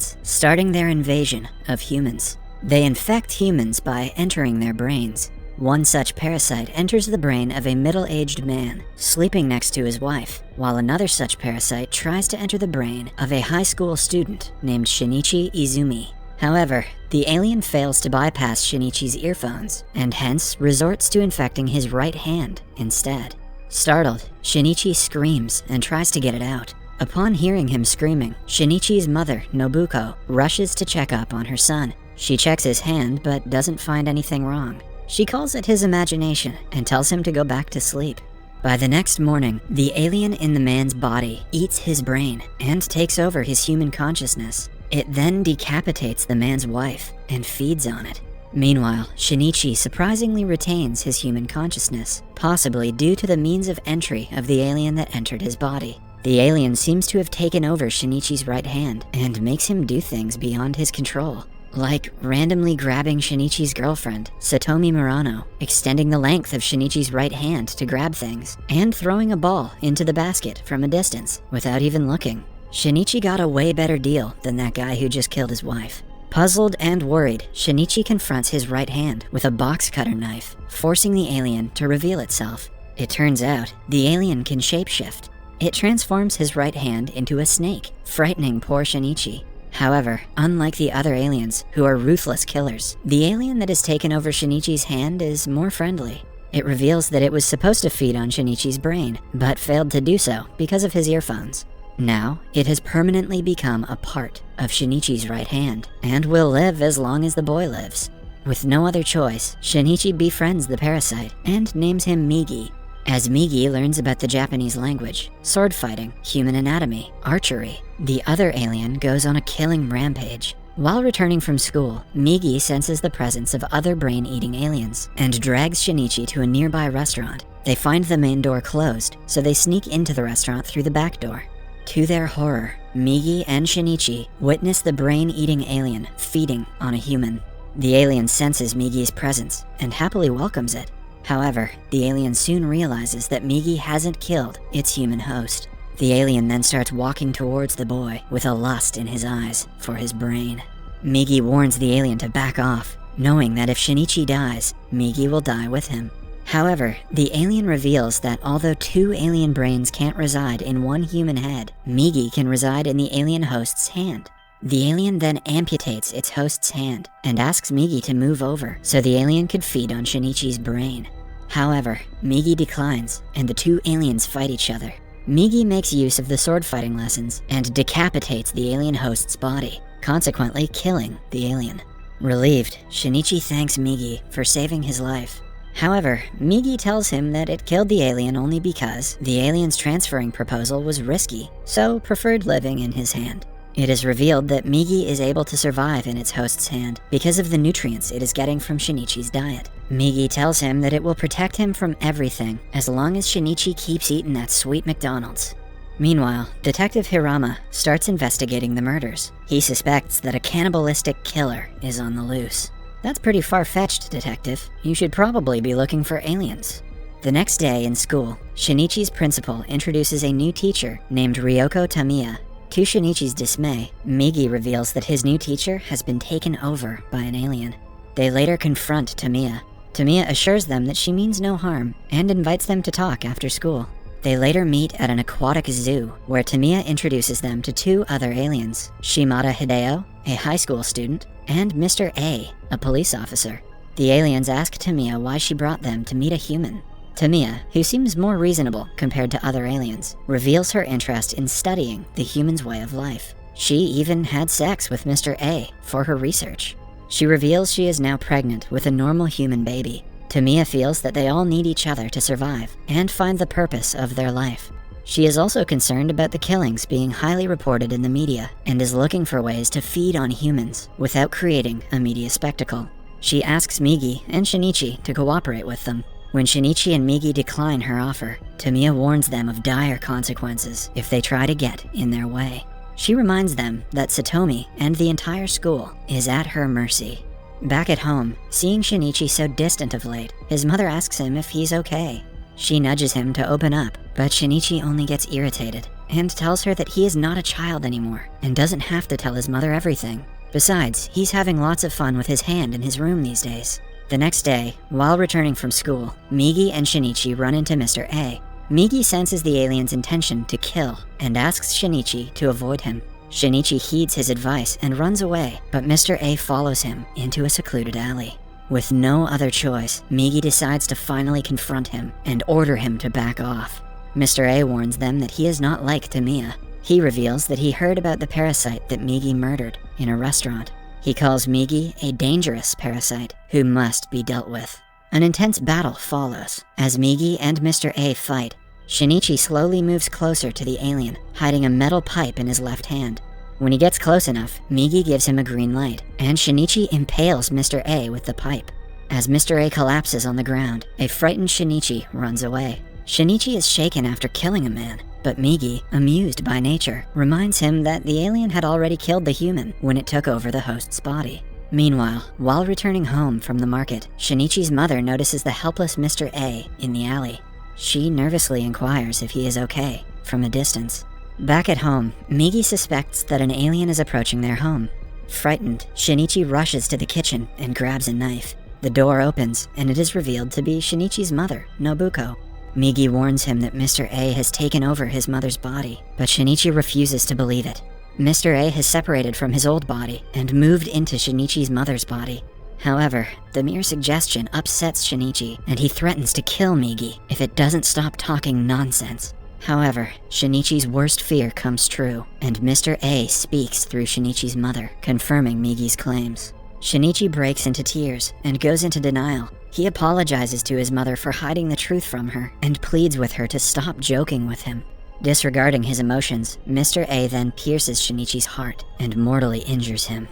parasites, starting their invasion of humans. They infect humans by entering their brains. One such parasite enters the brain of a middle-aged man sleeping next to his wife, while another such parasite tries to enter the brain of a high school student named Shinichi Izumi. However, the alien fails to bypass Shinichi's earphones and hence resorts to infecting his right hand instead. Startled, Shinichi screams and tries to get it out. Upon hearing him screaming, Shinichi's mother, Nobuko, rushes to check up on her son. She checks his hand but doesn't find anything wrong. She calls it his imagination and tells him to go back to sleep. By the next morning, the alien in the man's body eats his brain and takes over his human consciousness. It then decapitates the man's wife and feeds on it. Meanwhile, Shinichi surprisingly retains his human consciousness, possibly due to the means of entry of the alien that entered his body. The alien seems to have taken over Shinichi's right hand and makes him do things beyond his control, like randomly grabbing Shinichi's girlfriend, Satomi Murano, extending the length of Shinichi's right hand to grab things, and throwing a ball into the basket from a distance without even looking. Shinichi got a way better deal than that guy who just killed his wife. Puzzled and worried, Shinichi confronts his right hand with a box cutter knife, forcing the alien to reveal itself. It turns out, the alien can shapeshift. It transforms his right hand into a snake, frightening poor Shinichi. However, unlike the other aliens, who are ruthless killers, the alien that has taken over Shinichi's hand is more friendly. It reveals that it was supposed to feed on Shinichi's brain, but failed to do so because of his earphones. Now, it has permanently become a part of Shinichi's right hand, and will live as long as the boy lives. With no other choice, Shinichi befriends the parasite and names him Migi. As Migi learns about the Japanese language, sword fighting, human anatomy, archery, the other alien goes on a killing rampage. While returning from school, Migi senses the presence of other brain-eating aliens and drags Shinichi to a nearby restaurant. They find the main door closed, so they sneak into the restaurant through the back door. To their horror, Migi and Shinichi witness the brain-eating alien feeding on a human. The alien senses Migi's presence and happily welcomes it. However, the alien soon realizes that Migi hasn't killed its human host. The alien then starts walking towards the boy with a lust in his eyes for his brain. Migi warns the alien to back off, knowing that if Shinichi dies, Migi will die with him. However, the alien reveals that although two alien brains can't reside in one human head, Migi can reside in the alien host's hand. The alien then amputates its host's hand and asks Migi to move over so the alien could feed on Shinichi's brain. However, Migi declines and the two aliens fight each other. Migi makes use of the sword fighting lessons and decapitates the alien host's body, consequently killing the alien. Relieved, Shinichi thanks Migi for saving his life. However, Migi tells him that it killed the alien only because the alien's transferring proposal was risky, so preferred living in his hand. It is revealed that Migi is able to survive in its host's hand because of the nutrients it is getting from Shinichi's diet. Migi tells him that it will protect him from everything as long as Shinichi keeps eating that sweet McDonald's. Meanwhile, Detective Hirama starts investigating the murders. He suspects that a cannibalistic killer is on the loose. That's pretty far-fetched, Detective. You should probably be looking for aliens. The next day in school, Shinichi's principal introduces a new teacher named Ryoko Tamiya. To Shinichi's dismay, Migi reveals that his new teacher has been taken over by an alien. They later confront Tamiya. Tamiya assures them that she means no harm and invites them to talk after school. They later meet at an aquatic zoo where Tamiya introduces them to two other aliens, Shimada Hideo, a high school student, and Mr. A police officer. The aliens ask Tamiya why she brought them to meet a human. Tamiya, who seems more reasonable compared to other aliens, reveals her interest in studying the human's way of life. She even had sex with Mr. A for her research. She reveals she is now pregnant with a normal human baby. Tamiya feels that they all need each other to survive and find the purpose of their life. She is also concerned about the killings being highly reported in the media and is looking for ways to feed on humans without creating a media spectacle. She asks Migi and Shinichi to cooperate with them. When Shinichi and Migi decline her offer, Tamiya warns them of dire consequences if they try to get in their way. She reminds them that Satomi and the entire school is at her mercy. Back at home, seeing Shinichi so distant of late, his mother asks him if he's okay. She nudges him to open up, but Shinichi only gets irritated and tells her that he is not a child anymore and doesn't have to tell his mother everything. Besides, he's having lots of fun with his hand in his room these days. The next day, while returning from school, Migi and Shinichi run into Mr. A. Migi senses the alien's intention to kill and asks Shinichi to avoid him. Shinichi heeds his advice and runs away, but Mr. A follows him into a secluded alley. With no other choice, Migi decides to finally confront him and order him to back off. Mr. A warns them that he is not like Tamiya. He reveals that he heard about the parasite that Migi murdered in a restaurant. He calls Migi a dangerous parasite who must be dealt with. An intense battle follows. As Migi and Mr. A fight, Shinichi slowly moves closer to the alien, hiding a metal pipe in his left hand. When he gets close enough, Migi gives him a green light, and Shinichi impales Mr. A with the pipe. As Mr. A collapses on the ground, a frightened Shinichi runs away. Shinichi is shaken after killing a man, but Migi, amused by nature, reminds him that the alien had already killed the human when it took over the host's body. Meanwhile, while returning home from the market, Shinichi's mother notices the helpless Mr. A in the alley. She nervously inquires if he is okay, from a distance. Back at home, Migi suspects that an alien is approaching their home. Frightened, Shinichi rushes to the kitchen and grabs a knife. The door opens, and it is revealed to be Shinichi's mother, Nobuko. Migi warns him that Mr. A has taken over his mother's body, but Shinichi refuses to believe it. Mr. A has separated from his old body and moved into Shinichi's mother's body. However, the mere suggestion upsets Shinichi, and he threatens to kill Migi if it doesn't stop talking nonsense. However, Shinichi's worst fear comes true, and Mr. A speaks through Shinichi's mother, confirming Migi's claims. Shinichi breaks into tears and goes into denial. He apologizes to his mother for hiding the truth from her and pleads with her to stop joking with him. Disregarding his emotions, Mr. A then pierces Shinichi's heart and mortally injures him.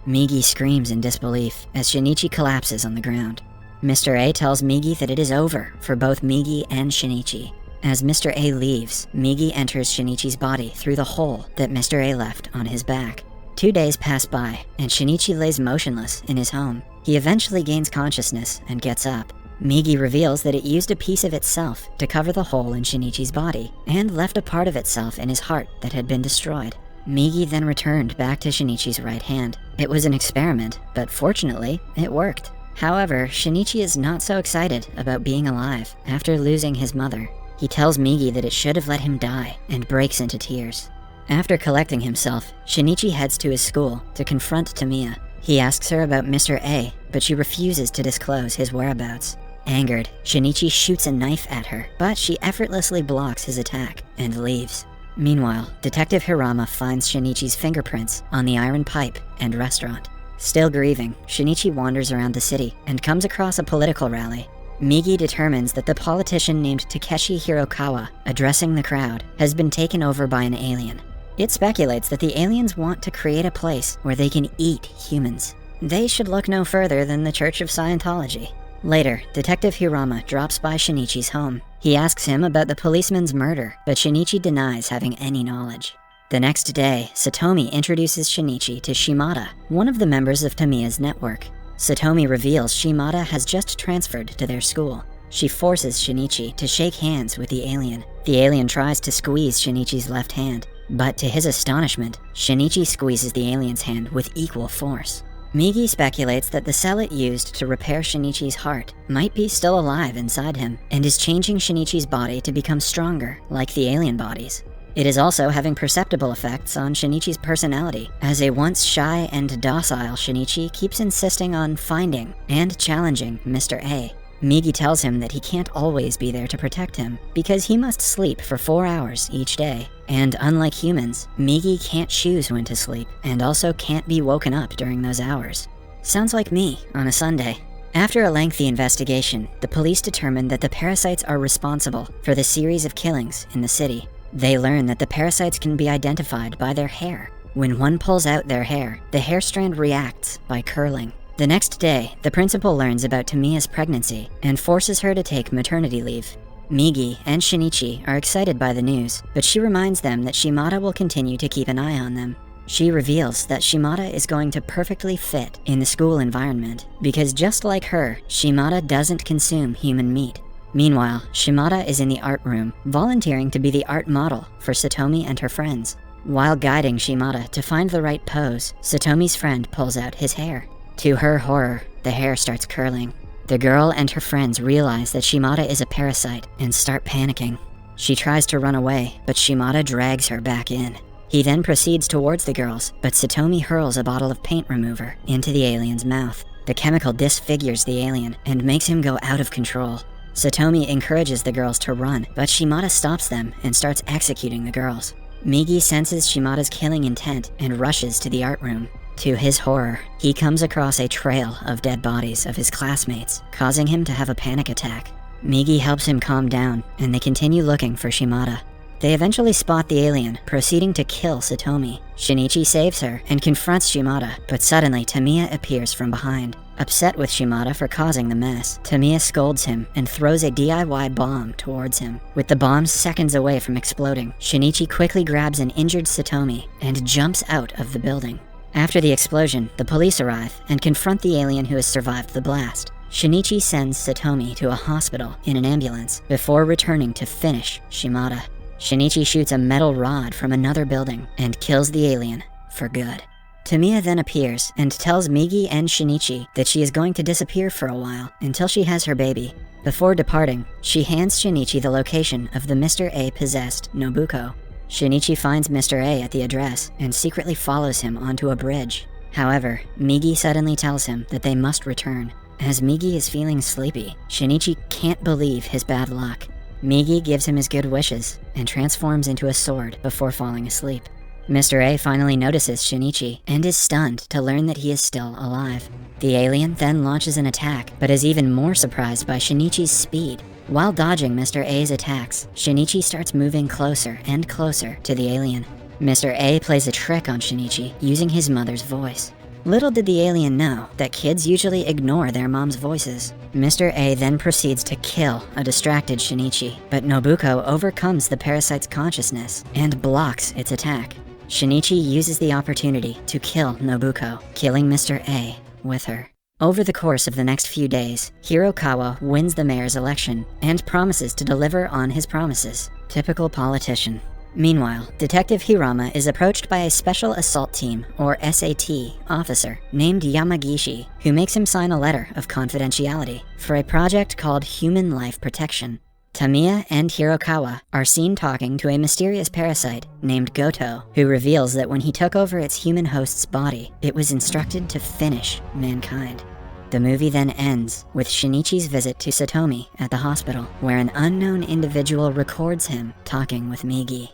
Migi screams in disbelief as Shinichi collapses on the ground. Mr. A tells Migi that it is over for both Migi and Shinichi. As Mr. A leaves, Migi enters Shinichi's body through the hole that Mr. A left on his back. 2 days pass by, and Shinichi lays motionless in his home. He eventually gains consciousness and gets up. Migi reveals that it used a piece of itself to cover the hole in Shinichi's body, and left a part of itself in his heart that had been destroyed. Migi then returned back to Shinichi's right hand. It was an experiment, but fortunately, it worked. However, Shinichi is not so excited about being alive after losing his mother. He tells Migi that it should have let him die, and breaks into tears. After collecting himself, Shinichi heads to his school to confront Tamiya. He asks her about Mr. A, but she refuses to disclose his whereabouts. Angered, Shinichi shoots a knife at her, but she effortlessly blocks his attack and leaves. Meanwhile, Detective Hirama finds Shinichi's fingerprints on the iron pipe and restaurant. Still grieving, Shinichi wanders around the city and comes across a political rally. Migi determines that the politician named Takeshi Hirokawa, addressing the crowd, has been taken over by an alien. It speculates that the aliens want to create a place where they can eat humans. They should look no further than the Church of Scientology. Later, Detective Hirama drops by Shinichi's home. He asks him about the policeman's murder, but Shinichi denies having any knowledge. The next day, Satomi introduces Shinichi to Shimada, one of the members of Tamiya's network. Satomi reveals Shimada has just transferred to their school. She forces Shinichi to shake hands with the alien. The alien tries to squeeze Shinichi's left hand, but to his astonishment, Shinichi squeezes the alien's hand with equal force. Migi speculates that the cell it used to repair Shinichi's heart might be still alive inside him, and is changing Shinichi's body to become stronger, like the alien bodies. It is also having perceptible effects on Shinichi's personality, as a once shy and docile Shinichi keeps insisting on finding and challenging Mr. A. Migi tells him that he can't always be there to protect him, because he must sleep for 4 hours each day. And unlike humans, Migi can't choose when to sleep, and also can't be woken up during those hours. Sounds like me on a Sunday. After a lengthy investigation, the police determine that the parasites are responsible for the series of killings in the city. They learn that the parasites can be identified by their hair. When one pulls out their hair, the hair strand reacts by curling. The next day, the principal learns about Tamiya's pregnancy and forces her to take maternity leave. Migi and Shinichi are excited by the news, but she reminds them that Shimada will continue to keep an eye on them. She reveals that Shimada is going to perfectly fit in the school environment, because just like her, Shimada doesn't consume human meat. Meanwhile, Shimada is in the art room, volunteering to be the art model for Satomi and her friends. While guiding Shimada to find the right pose, Satomi's friend pulls out his hair. To her horror, the hair starts curling. The girl and her friends realize that Shimada is a parasite and start panicking. She tries to run away, but Shimada drags her back in. He then proceeds towards the girls, but Satomi hurls a bottle of paint remover into the alien's mouth. The chemical disfigures the alien and makes him go out of control. Satomi encourages the girls to run, but Shimada stops them and starts executing the girls. Migi senses Shimada's killing intent and rushes to the art room. To his horror, he comes across a trail of dead bodies of his classmates, causing him to have a panic attack. Migi helps him calm down, and they continue looking for Shimada. They eventually spot the alien, proceeding to kill Satomi. Shinichi saves her and confronts Shimada, but suddenly Tamiya appears from behind. Upset with Shimada for causing the mess, Tamiya scolds him and throws a DIY bomb towards him. With the bomb seconds away from exploding, Shinichi quickly grabs an injured Satomi and jumps out of the building. After the explosion, the police arrive and confront the alien who has survived the blast. Shinichi sends Satomi to a hospital in an ambulance before returning to finish Shimada. Shinichi shoots a metal rod from another building and kills the alien for good. Tamiya then appears and tells Migi and Shinichi that she is going to disappear for a while until she has her baby. Before departing, she hands Shinichi the location of the Mr. A possessed Nobuko. Shinichi finds Mr. A at the address and secretly follows him onto a bridge. However, Migi suddenly tells him that they must return. As Migi is feeling sleepy, Shinichi can't believe his bad luck. Migi gives him his good wishes and transforms into a sword before falling asleep. Mr. A finally notices Shinichi and is stunned to learn that he is still alive. The alien then launches an attack, but is even more surprised by Shinichi's speed. While dodging Mr. A's attacks, Shinichi starts moving closer and closer to the alien. Mr. A plays a trick on Shinichi using his mother's voice. Little did the alien know that kids usually ignore their mom's voices. Mr. A then proceeds to kill a distracted Shinichi, but Nobuko overcomes the parasite's consciousness and blocks its attack. Shinichi uses the opportunity to kill Nobuko, killing Mr. A with her. Over the course of the next few days, Hirokawa wins the mayor's election and promises to deliver on his promises. Typical politician. Meanwhile, Detective Hirama is approached by a Special Assault Team, or SAT, officer named Yamagishi, who makes him sign a letter of confidentiality for a project called Human Life Protection. Tamiya and Hirokawa are seen talking to a mysterious parasite named Goto, who reveals that when he took over its human host's body, it was instructed to finish mankind. The movie then ends with Shinichi's visit to Satomi at the hospital, where an unknown individual records him talking with Migi.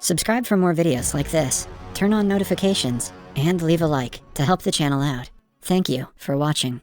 Subscribe for more videos like this, turn on notifications, and leave a like to help the channel out. Thank you for watching.